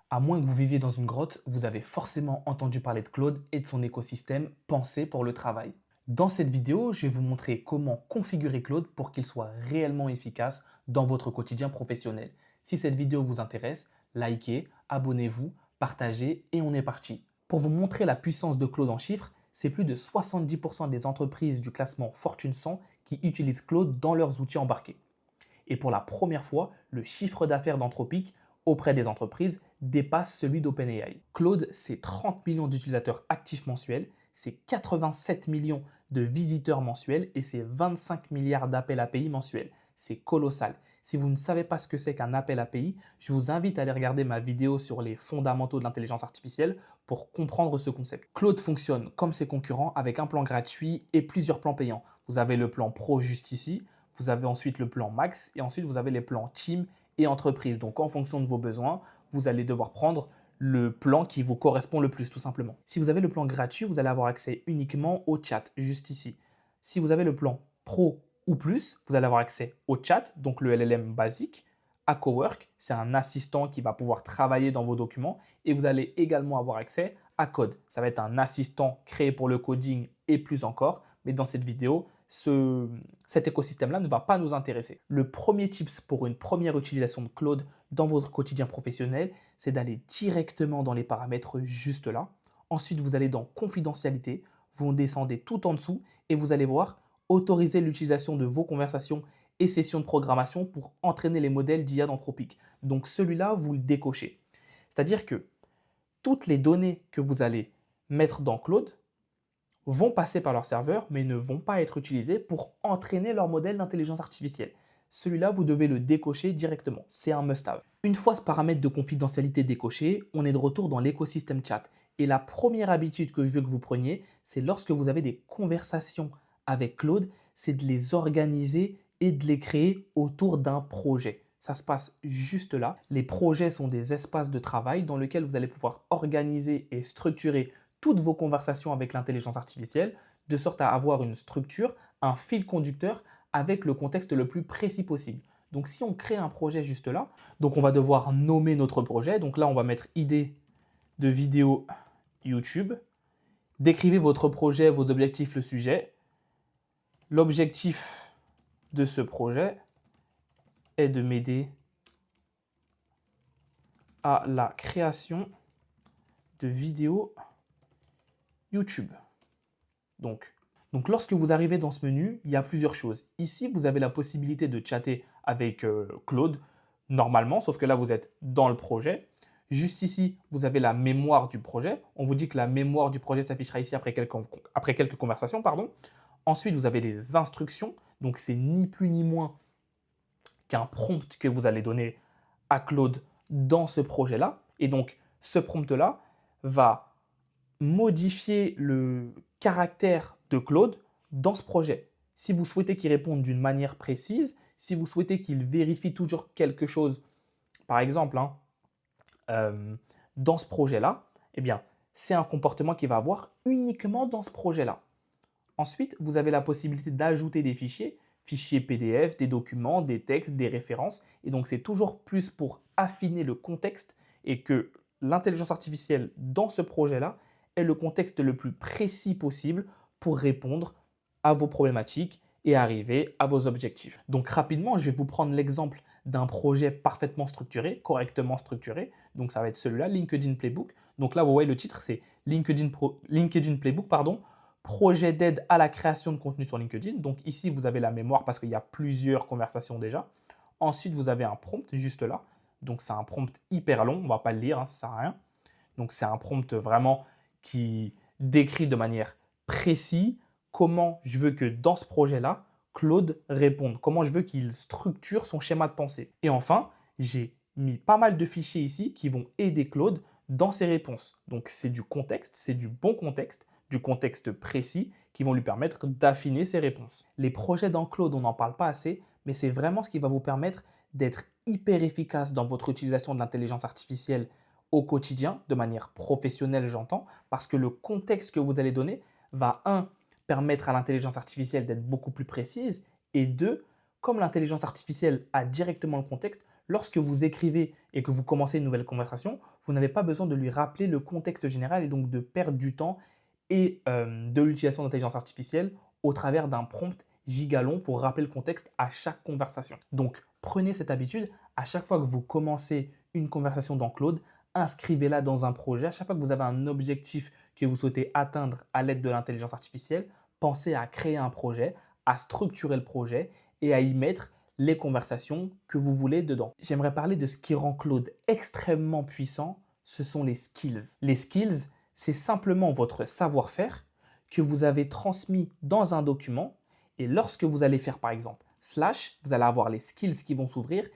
À moins que vous viviez dans une grotte, vous avez forcément entendu parler de Claude et de son écosystème pensé pour le travail. Dans cette vidéo, je vais vous montrer comment configurer Claude pour qu'il soit réellement efficace dans votre quotidien professionnel. Si cette vidéo vous intéresse, likez, abonnez-vous, partagez et on est parti. Pour vous montrer la puissance de Claude en chiffres, c'est plus de 70% des entreprises du classement Fortune 100 qui utilisent Claude dans leurs outils embarqués. Et pour la première fois, le chiffre d'affaires d'Anthropic auprès des entreprises dépasse celui d'OpenAI. Claude, c'est 30 millions d'utilisateurs actifs mensuels, c'est 87 millions de visiteurs mensuels et c'est 25 milliards d'appels API mensuels. C'est colossal. Si vous ne savez pas ce que c'est qu'un appel API, je vous invite à aller regarder ma vidéo sur les fondamentaux de l'intelligence artificielle pour comprendre ce concept. Claude fonctionne comme ses concurrents avec un plan gratuit et plusieurs plans payants. Vous avez le plan Pro juste ici, vous avez ensuite le plan Max et ensuite vous avez les plans Team et Entreprise. Donc en fonction de vos besoins, vous allez devoir prendre le plan qui vous correspond le plus tout simplement. Si vous avez le plan gratuit, vous allez avoir accès uniquement au chat juste ici. Si vous avez le plan Pro ou plus, vous allez avoir accès au chat, donc le LLM basique, à Cowork, c'est un assistant qui va pouvoir travailler dans vos documents et vous allez également avoir accès à Code. Ça va être un assistant créé pour le coding et plus encore, mais dans cette vidéo, cet écosystème-là ne va pas nous intéresser. Le premier tips pour une première utilisation de Claude dans votre quotidien professionnel, c'est d'aller directement dans les paramètres juste là. Ensuite, vous allez dans Confidentialité, vous descendez tout en dessous et vous allez voir Autoriser l'utilisation de vos conversations et sessions de programmation pour entraîner les modèles d'IA d'Anthropic. Donc celui-là, vous le décochez. C'est-à-dire que toutes les données que vous allez mettre dans Claude vont passer par leur serveur, mais ne vont pas être utilisés pour entraîner leur modèle d'intelligence artificielle. Celui-là, vous devez le décocher directement. C'est un must-have. Une fois ce paramètre de confidentialité décoché, on est de retour dans l'écosystème chat. Et la première habitude que je veux que vous preniez, c'est lorsque vous avez des conversations avec Claude, c'est de les organiser et de les créer autour d'un projet. Ça se passe juste là. Les projets sont des espaces de travail dans lesquels vous allez pouvoir organiser et structurer toutes vos conversations avec l'intelligence artificielle, de sorte à avoir une structure, un fil conducteur avec le contexte le plus précis possible. Donc si on crée un projet juste là, donc on va devoir nommer notre projet. Donc là, on va mettre idée de vidéo YouTube. Décrivez votre projet, vos objectifs, le sujet. L'objectif de ce projet est de m'aider à la création de vidéos YouTube. Donc, lorsque vous arrivez dans ce menu, il y a plusieurs choses. Ici, vous avez la possibilité de chatter avec Claude normalement, sauf que là, vous êtes dans le projet. Juste ici, vous avez la mémoire du projet. On vous dit que la mémoire du projet s'affichera ici après quelques conversations. Pardon. Ensuite, vous avez des instructions. Donc, c'est ni plus ni moins qu'un prompt que vous allez donner à Claude dans ce projet-là. Et donc, ce prompt-là va modifier le caractère de Claude dans ce projet. Si vous souhaitez qu'il réponde d'une manière précise, si vous souhaitez qu'il vérifie toujours quelque chose, par exemple, dans ce projet-là, eh bien, c'est un comportement qu'il va avoir uniquement dans ce projet-là. Ensuite, vous avez la possibilité d'ajouter des fichiers, fichiers PDF, des documents, des textes, des références. Et donc, c'est toujours plus pour affiner le contexte et que l'intelligence artificielle dans ce projet-là est le contexte le plus précis possible pour répondre à vos problématiques et arriver à vos objectifs. Donc rapidement, je vais vous prendre l'exemple d'un projet parfaitement structuré, correctement structuré. Donc ça va être celui-là, LinkedIn Playbook. Donc là, vous voyez le titre, c'est LinkedIn Playbook, pardon, projet d'aide à la création de contenu sur LinkedIn. Donc ici, vous avez la mémoire parce qu'il y a plusieurs conversations déjà. Ensuite, vous avez un prompt juste là. Donc c'est un prompt hyper long, on ne va pas le lire, hein, ça ne sert à rien. Donc c'est un prompt vraiment qui décrit de manière précise comment je veux que dans ce projet-là, Claude réponde, comment je veux qu'il structure son schéma de pensée. Et enfin, j'ai mis pas mal de fichiers ici qui vont aider Claude dans ses réponses. Donc c'est du contexte, c'est du bon contexte, du contexte précis qui vont lui permettre d'affiner ses réponses. Les projets dans Claude, on n'en parle pas assez, mais c'est vraiment ce qui va vous permettre d'être hyper efficace dans votre utilisation de l'intelligence artificielle au quotidien, de manière professionnelle, j'entends, parce que le contexte que vous allez donner va, un, permettre à l'intelligence artificielle d'être beaucoup plus précise, et deux, comme l'intelligence artificielle a directement le contexte, lorsque vous écrivez et que vous commencez une nouvelle conversation, vous n'avez pas besoin de lui rappeler le contexte général et donc de perdre du temps et de l'utilisation d'intelligence artificielle au travers d'un prompt gigalong pour rappeler le contexte à chaque conversation. Donc, prenez cette habitude. À chaque fois que vous commencez une conversation dans Claude, inscrivez-la dans un projet. À chaque fois que vous avez un objectif que vous souhaitez atteindre à l'aide de l'intelligence artificielle, pensez à créer un projet, à structurer le projet et à y mettre les conversations que vous voulez dedans. J'aimerais parler de ce qui rend Claude extrêmement puissant, ce sont les skills. Les skills, c'est simplement votre savoir-faire que vous avez transmis dans un document et lorsque vous allez faire par exemple slash, vous allez avoir les skills qui vont s'ouvrir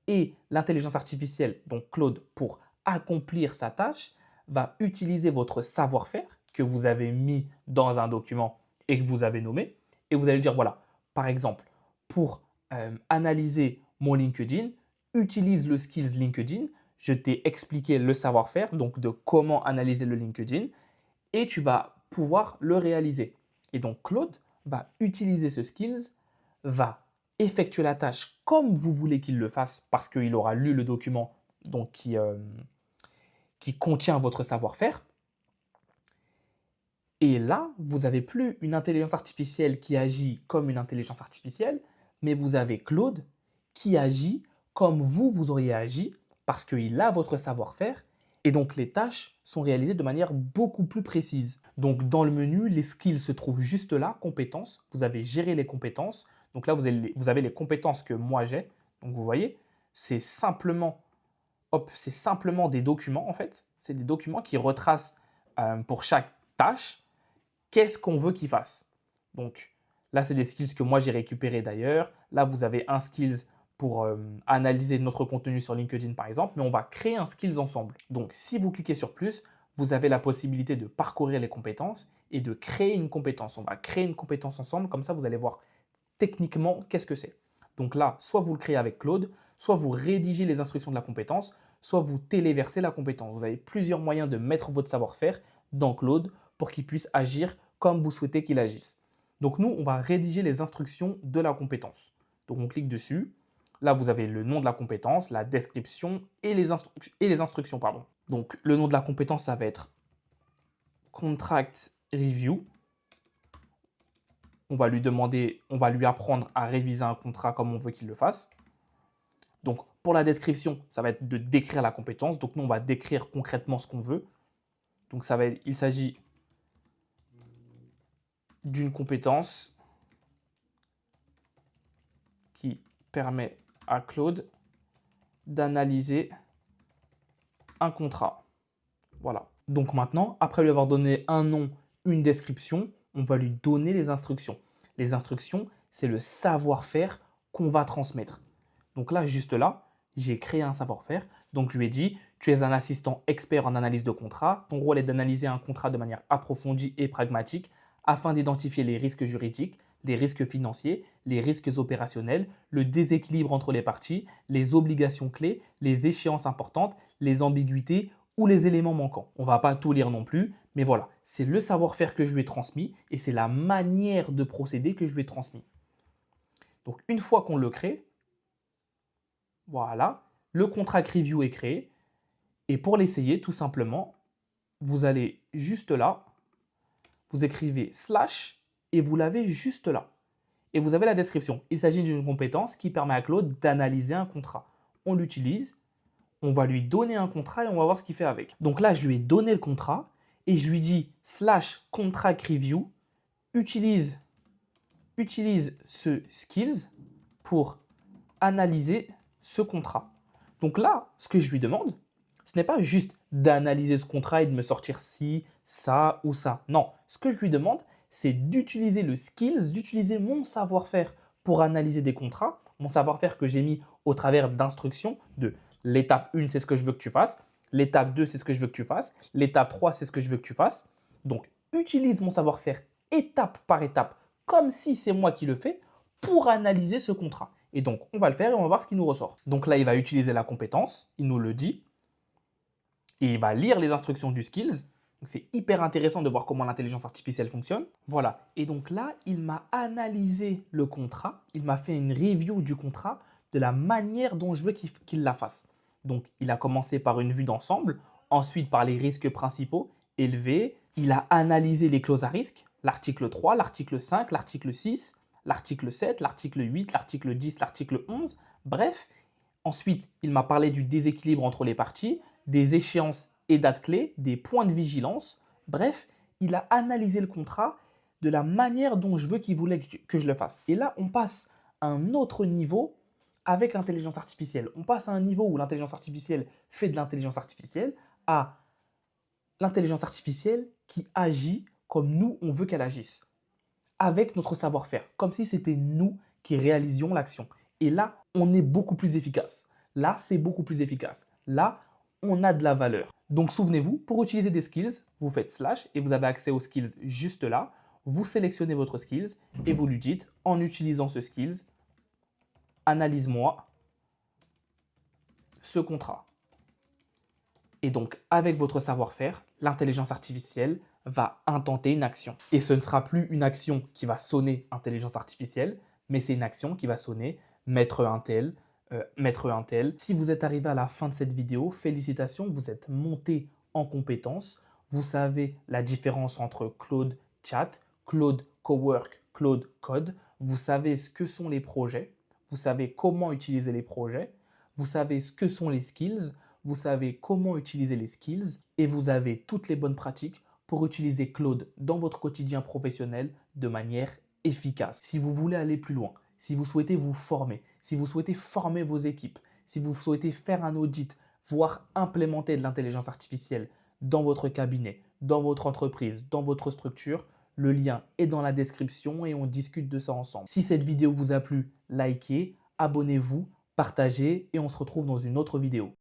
et l'intelligence artificielle, donc Claude, pour accomplir sa tâche, va utiliser votre savoir-faire que vous avez mis dans un document et que vous avez nommé et vous allez dire voilà, par exemple, pour analyser mon LinkedIn, utilise le skills LinkedIn. Je t'ai expliqué le savoir-faire, donc de comment analyser le LinkedIn, et tu vas pouvoir le réaliser. Et donc, Claude va utiliser ce skills, va effectuer la tâche comme vous voulez qu'il le fasse parce qu'il aura lu le document donc, qui contient votre savoir-faire. Et là, vous n'avez plus une intelligence artificielle qui agit comme une intelligence artificielle, mais vous avez Claude qui agit comme vous auriez agi parce qu'il a votre savoir-faire et donc les tâches sont réalisées de manière beaucoup plus précise. Donc dans le menu, les skills se trouvent juste là, compétences. Vous avez géré les compétences. Donc là, vous avez les compétences que moi j'ai. Donc vous voyez, c'est simplement, c'est simplement des documents en fait. C'est des documents qui retracent pour chaque tâche qu'est-ce qu'on veut qu'il fasse. Donc là, c'est des skills que moi j'ai récupérés d'ailleurs. Là, vous avez un skills pour analyser notre contenu sur LinkedIn par exemple, mais on va créer un skills ensemble. Donc si vous cliquez sur plus, vous avez la possibilité de parcourir les compétences et de créer une compétence. On va créer une compétence ensemble, comme ça vous allez voir techniquement qu'est-ce que c'est. Donc là, soit vous le créez avec Claude, soit vous rédigez les instructions de la compétence, soit vous téléversez la compétence. Vous avez plusieurs moyens de mettre votre savoir-faire dans Claude pour qu'il puisse agir comme vous souhaitez qu'il agisse. Donc nous, on va rédiger les instructions de la compétence. Donc on clique dessus. Là, vous avez le nom de la compétence, la description et les instructions. Pardon. Donc le nom de la compétence, ça va être Contract Review. On va lui demander, on va lui apprendre à réviser un contrat comme on veut qu'il le fasse. Donc pour la description, ça va être de décrire la compétence. Donc nous, on va décrire concrètement ce qu'on veut. Donc il s'agit d'une compétence qui permet à Claude d'analyser un contrat. Voilà. Donc maintenant, après lui avoir donné un nom, une description, on va lui donner les instructions. Les instructions, c'est le savoir-faire qu'on va transmettre. Donc là, juste là, j'ai créé un savoir-faire. Donc je lui ai dit, tu es un assistant expert en analyse de contrat. Ton rôle est d'analyser un contrat de manière approfondie et pragmatique afin d'identifier les risques juridiques, les risques financiers, les risques opérationnels, le déséquilibre entre les parties, les obligations clés, les échéances importantes, les ambiguïtés ou les éléments manquants. On ne va pas tout lire non plus, mais voilà, c'est le savoir-faire que je lui ai transmis et c'est la manière de procéder que je lui ai transmis. Donc une fois qu'on le crée, voilà, le contract review est créé. Et pour l'essayer, tout simplement, vous allez juste là, vous écrivez slash et vous l'avez juste là. Et vous avez la description. Il s'agit d'une compétence qui permet à Claude d'analyser un contrat. On l'utilise, on va lui donner un contrat et on va voir ce qu'il fait avec. Donc là, je lui ai donné le contrat et je lui dis slash contract review, utilise ce skills pour analyser ce contrat. Donc là, ce que je lui demande, ce n'est pas juste d'analyser ce contrat et de me sortir ci, ça ou ça. Non, ce que je lui demande, c'est d'utiliser le skills, d'utiliser mon savoir-faire pour analyser des contrats, mon savoir-faire que j'ai mis au travers d'instructions de l'étape 1, c'est ce que je veux que tu fasses, l'étape 2, c'est ce que je veux que tu fasses, l'étape 3, c'est ce que je veux que tu fasses. Donc, utilise mon savoir-faire étape par étape, comme si c'est moi qui le fais, pour analyser ce contrat. Et donc, on va le faire et on va voir ce qui nous ressort. Donc là, il va utiliser la compétence, il nous le dit, et il va lire les instructions du skills. C'est hyper intéressant de voir comment l'intelligence artificielle fonctionne. Voilà. Et donc là, il m'a analysé le contrat, il m'a fait une review du contrat de la manière dont je veux qu'il la fasse. Donc, il a commencé par une vue d'ensemble Ensuite, par les risques principaux élevés, il a analysé les clauses à risque, l'article 3, l'article 5, l'article 6, l'article 7, l'article 8, l'article 10, l'article 11. Bref, ensuite, il m'a parlé du déséquilibre entre les parties, des échéances et dates clés, des points de vigilance. Bref, il a analysé le contrat de la manière dont je veux qu'il voulait que je le fasse. Et là, on passe à un autre niveau avec l'intelligence artificielle. On passe à un niveau où l'intelligence artificielle fait de l'intelligence artificielle à l'intelligence artificielle qui agit comme nous, on veut qu'elle agisse, avec notre savoir-faire, comme si c'était nous qui réalisions l'action. Et là, on est beaucoup plus efficace. Là, c'est beaucoup plus efficace. Là, on a de la valeur. Donc, souvenez-vous, pour utiliser des skills, vous faites slash et vous avez accès aux skills juste là. Vous sélectionnez votre skills et vous lui dites, en utilisant ce skills, analyse-moi ce contrat. Et donc, avec votre savoir-faire, l'intelligence artificielle va intenter une action. Et ce ne sera plus une action qui va sonner intelligence artificielle, mais c'est une action qui va sonner maître un tel, maître un tel. Si vous êtes arrivé à la fin de cette vidéo, félicitations, vous êtes monté en compétences. Vous savez la différence entre Claude Chat, Claude Cowork, Claude Code. Vous savez ce que sont les projets. Vous savez comment utiliser les projets. Vous savez ce que sont les skills. Vous savez comment utiliser les skills et vous avez toutes les bonnes pratiques pour utiliser Claude dans votre quotidien professionnel de manière efficace. Si vous voulez aller plus loin, si vous souhaitez vous former, si vous souhaitez former vos équipes, si vous souhaitez faire un audit, voire implémenter de l'intelligence artificielle dans votre cabinet, dans votre entreprise, dans votre structure, le lien est dans la description et on discute de ça ensemble. Si cette vidéo vous a plu, likez, abonnez-vous, partagez et on se retrouve dans une autre vidéo.